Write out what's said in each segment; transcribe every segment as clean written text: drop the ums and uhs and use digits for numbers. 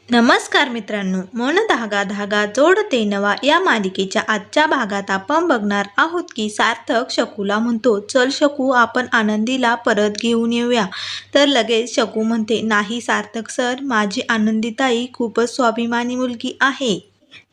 नमस्कार मित्रांनो, मन धागा धागा जोडते नवा या मालिकेच्या आजच्या भागात आपण बघणार आहोत की सार्थक शकूला म्हणतो, चल शकू आपण आनंदीला परत घेऊन येऊया. तर लगेच शकू म्हणते, नाही सार्थक सर, माझी आनंदीताई खूपच स्वाभिमानी मुलगी आहे.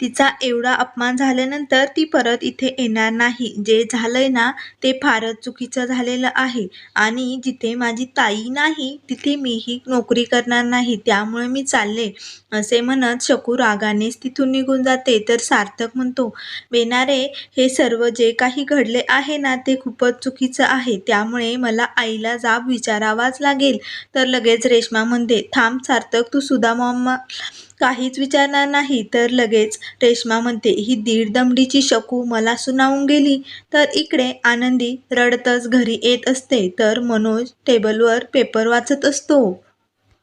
तिचा एवढा अपमान झाल्यानंतर ती परत इथे येणार नाही. जे झालंय ना ते फारच चुकीचं झालेलं आहे आणि जिथे माझी ताई नाही तिथे मीही नोकरी करणार नाही, त्यामुळे मी चालले, असे म्हणत शकू रागानेच तिथून निघून जाते. तर सार्थक म्हणतो, बेनारे, हे सर्व जे काही घडले आहे ना ते खूपच चुकीचं आहे, त्यामुळे मला आईला जाब विचारावाच लागेल. तर लगेच रेश्मा म्हणते, थांब सार्थक, तू सुद्धा मम्मा काहीच विचारणार नाही. तर लगेच रेश्मा म्हणते, ही दीड दमडीची शकू मला सुनावून गेली. तर इकडे आनंदी रडतच घरी येत असते, तर मनोज टेबलवर पेपर वाचत असतो.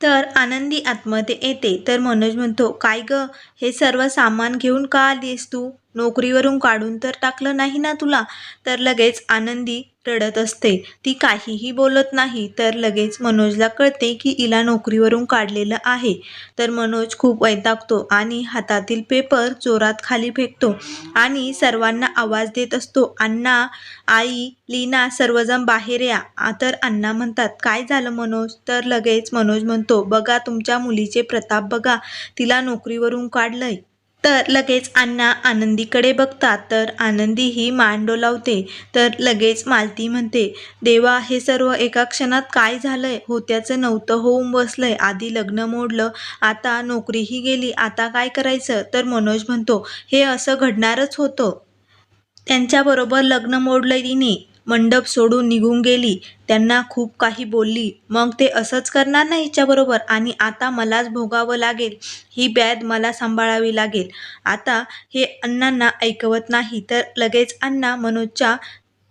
तर आनंदी आतमध्ये येते. तर मनोज म्हणतो, काय ग, हे सर्व सामान घेऊन का आलीस तू? नोकरीवरून काढून तर टाकलं नाही ना तुला? तर लगेच आनंदी रडत असते, ती काहीही बोलत नाही. तर लगेच मनोजला कळते की हिला नोकरीवरून काढलेलं आहे. तर मनोज खूप वैतागतो आणि हातातील पेपर जोरात खाली फेकतो आणि सर्वांना आवाज देत असतो, अण्णा, आई, लीना, सर्वजण बाहेर या. तर अण्णा म्हणतात, काय झालं मनोज? तर लगेच मनोज म्हणतो, बघा तुमच्या मुलीचे प्रताप बघा, तिला नोकरीवरून काढलंय. तर लगेच अण्णा आनंदीकडे बघतात. तर आनंदी ही मान डोलावते. तर लगेच मालती म्हणते, देवा, हे सर्व एका क्षणात काय झालंय? होत्याचं नव्हतं होऊन बसलंय. आधी लग्न मोडलं, आता नोकरीही गेली, आता काय करायचं? तर मनोज म्हणतो, हे असं घडणारच होतं. त्यांच्याबरोबर लग्न मोडलं तिने, मंडप सोडून निघून गेली, त्यांना खूप काही बोलली, मग ते असंच करणार ना हिच्याबरोबर, आणि आता मलाच भोगावं लागेल, ही ब्याद मला सांभाळावी लागेल. आता हे अण्णांना ऐकवत नाही. तर लगेच अण्णा मनोजच्या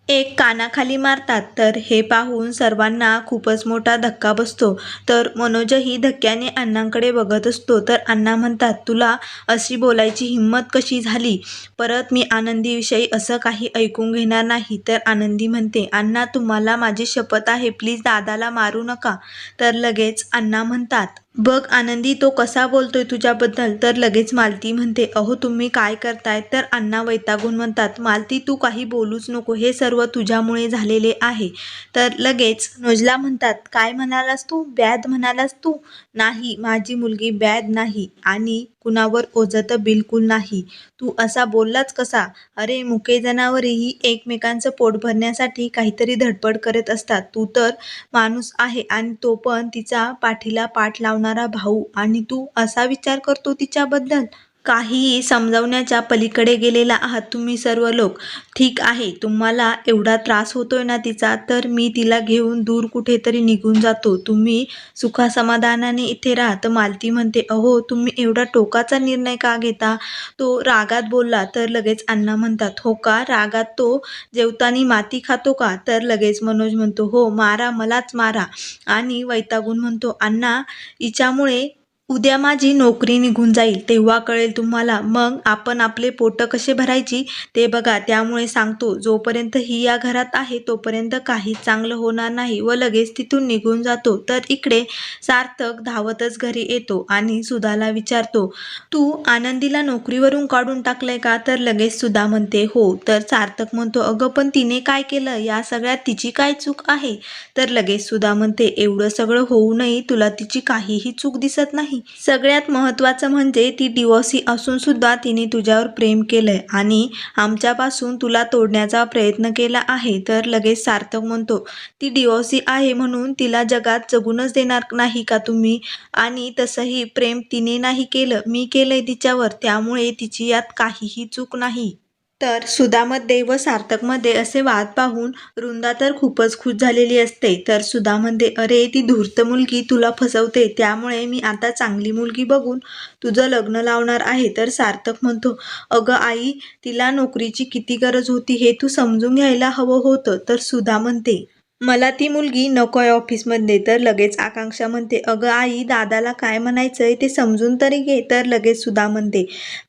एक कानाखाली मारतात. तर हे पाहून सर्वांना खूपच मोठा धक्का बसतो. तर मनोजही धक्क्याने अण्णांकडे बघत असतो. तर अण्णा म्हणतात, तुला अशी बोलायची हिंमत कशी झाली? परत मी आनंदीविषयी असं काही ऐकून घेणार नाही. तर आनंदी म्हणते, अण्णा, तुम्हाला माझी शपथ आहे, प्लीज दादाला मारू नका. तर लगेच अण्णा म्हणतात, बघ आनंदी, तो कसा बोलतोय तुझ्याबद्दल. तर लगेच मालती म्हणते, अहो तुम्ही काय करताय? तर अण्णा वैतागून म्हणतात, मालती, तू काही बोलूच नको, हे सर्व तुझ्यामुळे झालेले आहे. तर लगेच मनोजला म्हणतात, काय म्हणालास तू? ब्याद म्हणालास तू? नाही, माझी मुलगी ब्याद नाही आणि कुणावर ओझत बिलकुल नाही. तू असा बोललाच कसा? अरे, मुके जनावरेही एकमेकांचं पोट भरण्यासाठी काहीतरी धडपड करत असतात. तू तर माणूस आहे आणि तो पण तिचा पाठीला पाठ लावणारा भाऊ, आणि तू असा विचार करतो तिच्याबद्दल? काहीही समजावण्याच्या पलीकडे गेलेला आहात तुम्ही सर्व लोक. ठीक आहे, तुम्हाला एवढा त्रास होतोय ना तिचा, तर मी तिला घेऊन दूर कुठेतरी निघून जातो, तुम्ही सुखासमाधानाने इथे राहा. तर मालती म्हणते, अहो तुम्ही एवढा टोकाचा निर्णय का घेता? तो रागात बोलला. तर लगेच अण्णा म्हणतात, हो का, रागात तो जेवतानी माती खातो का? तर लगेच मनोज म्हणतो, हो, मारा, मलाच मारा. आणि वैतागून म्हणतो, अण्णा, हिच्यामुळे उद्या माझी नोकरी निघून जाईल, तेव्हा कळेल तुम्हाला, मग आपण आपले पोटं कसे भरायची ते बघा. त्यामुळे सांगतो, जोपर्यंत ही या घरात आहे तोपर्यंत काहीच चांगलं होणार नाही. व लगेच तिथून निघून जातो. तर इकडे सार्थक धावतच घरी येतो आणि सुधाला विचारतो, तू आनंदीला नोकरीवरून काढून टाकलंय का? तर लगेच सुधा म्हणते, हो. तर सार्थक म्हणतो, अगं पण तिने काय केलं? या सगळ्यात तिची काय चूक आहे? तर लगेच सुधा म्हणते, एवढं सगळं होऊनही तुला तिची काहीही चूक दिसत नाही? सगळ्यात महत्त्वाचं म्हणजे ती डिवोर्सी असून सुद्धा तिने तुझ्यावर प्रेम केलंय आणि आमच्यापासून तुला तोडण्याचा प्रयत्न केला आहे. तर लगेच सार्थक म्हणतो, ती डिवोर्सी आहे म्हणून तिला जगात जगूनच देणार नाही का तुम्ही? आणि तसंही प्रेम तिने नाही केलं, मी केलंय तिच्यावर, त्यामुळे तिची यात काहीही चूक नाही. तर सुधामध्ये व सार्थकमध्ये असे वाद पाहून वृंदा तर खूपच खुश झालेली असते. तर सुधा म्हणते, अरे, ती धूर्त मुलगी तुला फसवते, त्यामुळे मी आता चांगली मुलगी बघून तुझं लग्न लावणार आहे. तर सार्थक म्हणतो, अगं आई, तिला नोकरीची किती गरज होती हे तू समजून घ्यायला हवं होतं. तर सुधा म्हणते, मला ती मुलगी नकोय ऑफिसमध्ये. तर लगेच आकांक्षा म्हणते, अगं आई, दादाला काय म्हणायचंय ते समजून तरी घे. तर लगेच सुधा म्हणते,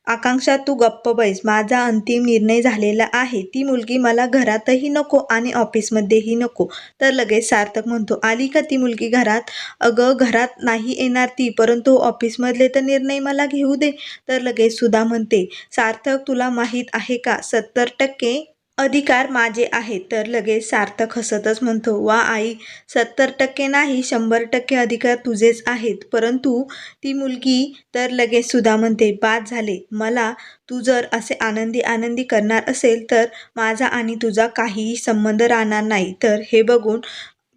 आकांक्षा तू गप्प बैस, माझा अंतिम निर्णय झालेला आहे. ती मुलगी मला घरातही नको आणि ऑफिसमध्येही नको. तर लगेच सार्थक म्हणतो, आली का ती मुलगी घरात? अगं घरात नाही येणार ती, परंतु ऑफिसमधले तर निर्णय मला घेऊ दे. तर लगेच सुधा म्हणते, सार्थक तुला माहीत आहे का 70% अधिकार माझे आहेत. तर लगेच सार्थक हसतच म्हणतो, वा आई, 70% नाही 100% अधिकार तुझेच आहेत. परंतु ती मुलगी. तर लगेच सुधा म्हणते, बाद झाले. मला तू जर असे आनंदी आनंदी करणार असेल तर माझा आणि तुझा काहीही संबंध राहणार नाही. तर हे बघून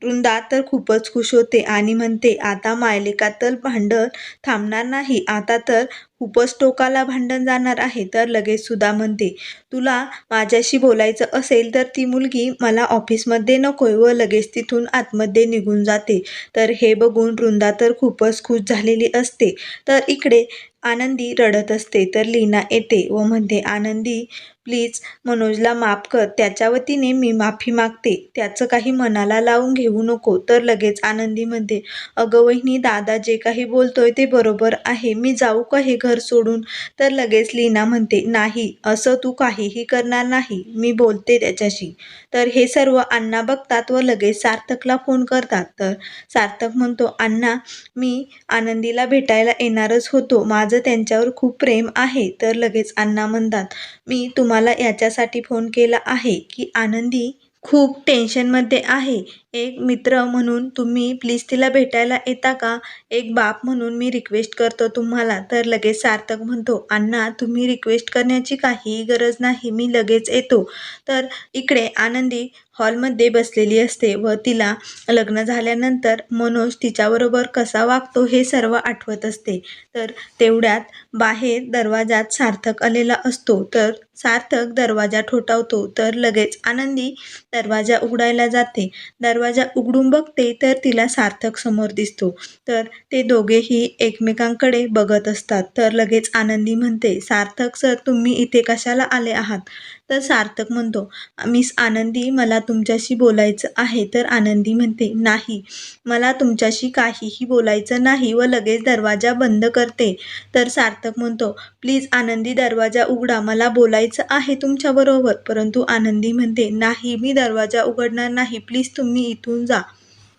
वृंदा तर खूपच खुश होते आणि म्हणते, आता मायलेकातलं भांडण थांबणार नाही. आता तर खूपच टोकाला भांडण जाणार आहे. तर लगेच सुधा म्हणते, तुला माझ्याशी बोलायचं असेल तर ती मुलगी मला ऑफिसमध्ये नकोय, व लगेच तिथून आतमध्ये निघून जाते. तर हे बघून वृंदा तर खूपच खुश झालेली असते. तर इकडे आनंदी रडत असते. तर लीना येते व म्हणते, आनंदी प्लीज मनोजला माफ कर. त्याच्या वतीने मी माफी मागते. त्याचं काही मनाला लावून घेऊ नको. तर लगेच आनंदी म्हणते, अगं वहिनी, दादा जे काही बोलतोय ते बरोबर आहे. मी जाऊ का हे घर सोडून? तर लगेच लीना म्हणते, नाही, असं तू काहीही करणार नाही. मी बोलते त्याच्याशी. तर हे सर्व अण्णा बघतात व लगेच सार्थकला फोन करतात. तर सार्थक म्हणतो, अण्णा, मी आनंदीला भेटायला येणारच होतो. माझं त्यांच्यावर खूप प्रेम आहे. तर लगेच अण्णा म्हणतात, मी तुम्हाला याच्यासाठी फोन केला आहे की आनंदी खूप टेन्शनमध्ये आहे. एक मित्र म्हणून तुम्ही प्लीज तिला भेटायला येता का? एक बाप म्हणून मी रिक्वेस्ट करतो तुम्हाला. तर लगेच सार्थक म्हणतो, अण्णा, तुम्ही रिक्वेस्ट करण्याची काहीही गरज नाही. मी लगेच येतो. तर इकडे आनंदी हॉलमध्ये बसलेली असते व तिला लग्न झाल्यानंतर मनोज तिच्याबरोबर कसा वागतो हे सर्व आठवत असते. तर तेवढ्यात बाहेर दरवाजात सार्थक आलेला असतो. तर सार्थक दरवाजा ठोठावतो. तर लगेच आनंदी दरवाजा उघडायला जाते. दरवाजा उघडून बघते तर तिला सार्थक समोर दिसतो. तर ते दोघेही एकमेकांकडे बघत असतात. तर लगेच आनंदी म्हणते, सार्थक सर, तुम्ही इथे कशाला आले आहात? तर सार्थक म्हणतो, मिस आनंदी, मला तुमच्याशी बोलायचं आहे. तर आनंदी म्हणते, नाही, मला तुमच्याशी काहीही बोलायचं नाही, व लगेच दरवाजा बंद करते. तर सार्थक म्हणतो, प्लीज आनंदी, दरवाजा उघडा, मला बोलायचं आहे तुमच्याबरोबर. परंतु आनंदी म्हणते, नाही, मी दरवाजा उघडणार नाही, प्लीज तुम्ही इथून जा.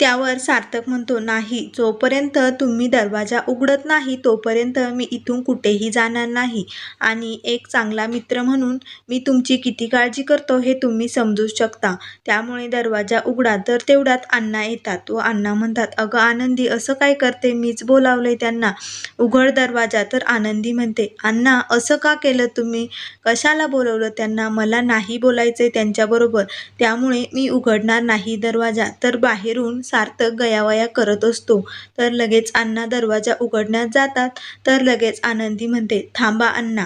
त्यावर सार्थक म्हणतो, नाही, जोपर्यंत तुम्ही दरवाजा उघडत नाही तोपर्यंत मी इथून कुठेही जाणार नाही. आणि एक चांगला मित्र म्हणून मी तुमची किती काळजी करतो हे तुम्ही समजू शकता. त्यामुळे दरवाजा उघडा. तर तेवढ्यात अण्णा येतात व अण्णा म्हणतात, अगं आनंदी, असं काय करते? मीच बोलावलंय त्यांना, उघड दरवाजा. तर आनंदी म्हणते, अण्णा, असं का केलं तुम्ही? कशाला बोलवलं त्यांना? मला नाही बोलायचंय त्यांच्याबरोबर, त्यामुळे मी उघडणार नाही दरवाजा. तर बाहेरून सार्थक गयावया करत असतो. तर लगेच अण्णा दरवाजा उघडण्यात जातात. तर लगेच आनंदी म्हणते, थांबा अण्णा,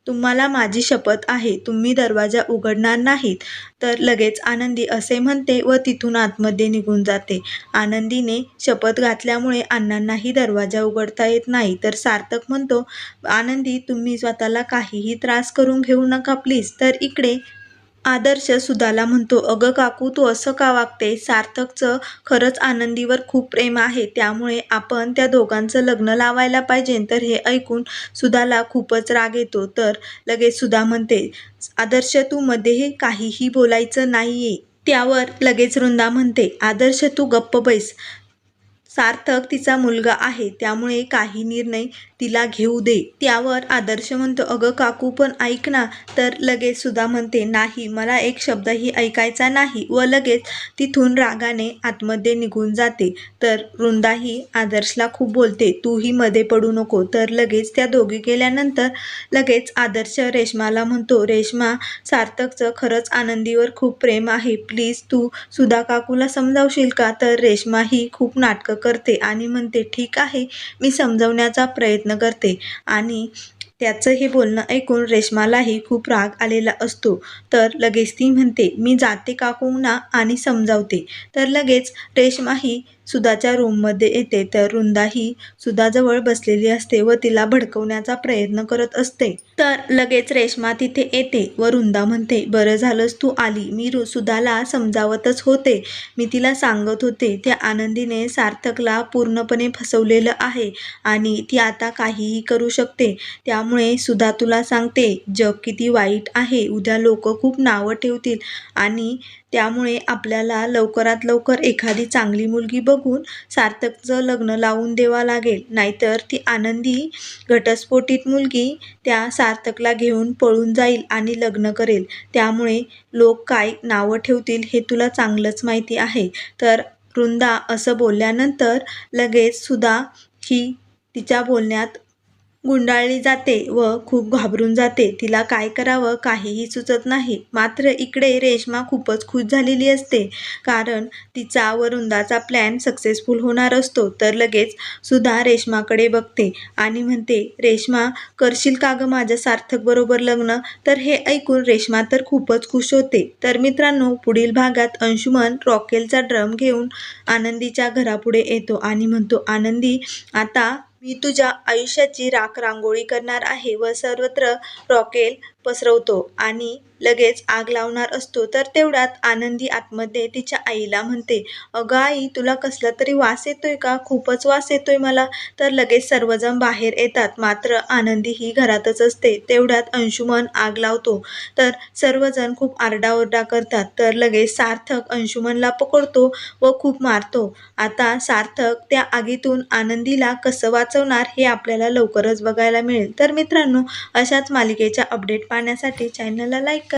तुम्हाला माझी शपथ आहे, तुम्ही दरवाजा उघडणार नाहीत. तर लगेच आनंदी असे म्हणते व तिथून आतमध्ये निघून जाते. आनंदीने शपथ घातल्यामुळे अण्णांनाही दरवाजा उघडता येत नाही. तर सार्थक म्हणतो, आनंदी, तुम्ही स्वतःला काहीही त्रास करून घेऊ नका प्लीज. तर इकडे आदर्श सुधाला म्हणतो, अगं काकू, तू असं का वागते? सार्थकचं खरंच आनंदीवर खूप प्रेम आहे, त्यामुळे आपण त्या दोघांचं लग्न लावायला पाहिजे. तर हे ऐकून सुधाला खूपच राग येतो. तर लगेच सुधा म्हणते, आदर्श, तू मध्येही काहीही बोलायचं नाहीये. त्यावर लगेच वृंदा म्हणते, आदर्श, तू गप्प बैस. सार्थक तिचा मुलगा आहे, त्यामुळे काही निर्णय तिला घेऊ दे. त्यावर आदर्श म्हणतो, अगं काकू, पण ऐक ना. तर लगेच सुधा म्हणते, नाही, मला एक शब्दही ऐकायचा नाही, व लगेच तिथून रागाने आतमध्ये निघून जाते. तर वृंदाही आदर्शला खूप बोलते, तूही मध्ये पडू नको. तर लगेच त्या दोघी गेल्यानंतर लगेच आदर्श रेश्माला म्हणतो, रेश्मा, सार्थकचं खरंच आनंदीवर खूप प्रेम आहे, प्लीज तू सुधा काकूला समजावशील का? तर रेश्मा ही खूप नाटकं करते आणि म्हणते, ठीक आहे, मी समजवण्याचा प्रयत्न करते. आणि त्याचं हे बोलणं ऐकून रेश्मालाही खूप राग आलेला असतो. तर लगेच ती म्हणते, मी जाते काकूंना आणि समजावते. तर लगेच रेश्माही सुधाच्या रूममध्ये येते तर वृंदा ही सुधाजवळ बसलेली असते व तिला भडकवण्याचा प्रयत्न करत असते. तर लगेच रेश्मा तिथे येते व वृंदा म्हणते, बरं झालंस तू आली. मी सुधाला समजावतच होते. मी तिला सांगत होते त्या आनंदीने सार्थकला पूर्णपणे फसवलेलं आहे आणि ती आता काहीही करू शकते. त्यामुळे सुधा तुला सांगते, जग किती वाईट आहे. उद्या लोक खूप नावं ठेवतील आणि त्यामुळे आपल्याला लवकरात लवकर एखादी चांगली मुलगी बघून सार्थकचं लग्न लावून द्यावं लागेल. नाहीतर ती आनंदी घटस्फोटित मुलगी त्या सार्थकला घेऊन पळून जाईल आणि लग्न करेल. त्यामुळे लोक काय नावं ठेवतील हे तुला चांगलंच माहिती आहे. तर वृंदा असं बोलल्यानंतर लगेच सुधा ही तिच्या बोलण्यात गुंडाळली जाते व खूप घाबरून जाते. तिला काय करावं काहीही सुचत नाही. मात्र इकडे रेश्मा खूपच खुश झालेली असते कारण तिचा व वृंदाचा प्लॅन सक्सेसफुल होणार असतो. तर लगेच सुधा रेश्माकडे बघते आणि म्हणते, रेश्मा करशील का गं माझ्या सार्थक बरोबर लग्न? तर हे ऐकून रेश्मा तर खूपच खुश होते. तर मित्रांनो, पुढील भागात अंशुमन रॉकेलचा ड्रम घेऊन आनंदीच्या घरापुढे येतो आणि म्हणतो, आनंदी आता मी तुझ्या आयुष्याची राख रांगोळी करणार आहे व सर्वत्र रॉकेल पसरवतो आणि लगेच आग लावणार असतो. तर तेवढ्यात आनंदी आतमध्ये तिच्या आईला म्हणते, अगं आई, तुला कसला तरी वास येतोय का? खूपच वास येतोय मला. तर लगेच सर्वजण बाहेर येतात. मात्र आनंदी ही घरातच असते. तेवढ्यात अंशुमन आग लावतो तर सर्वजण खूप आरडाओरडा करतात. तर लगेच सार्थक अंशुमनला पकडतो व खूप मारतो. आता सार्थक त्या आगीतून आनंदीला कसं वाचवणार हे आपल्याला लवकरच बघायला मिळेल. तर मित्रांनो, अशाच मालिकेच्या अपडेट पाहण्यासाठी चॅनलला लाईक करा.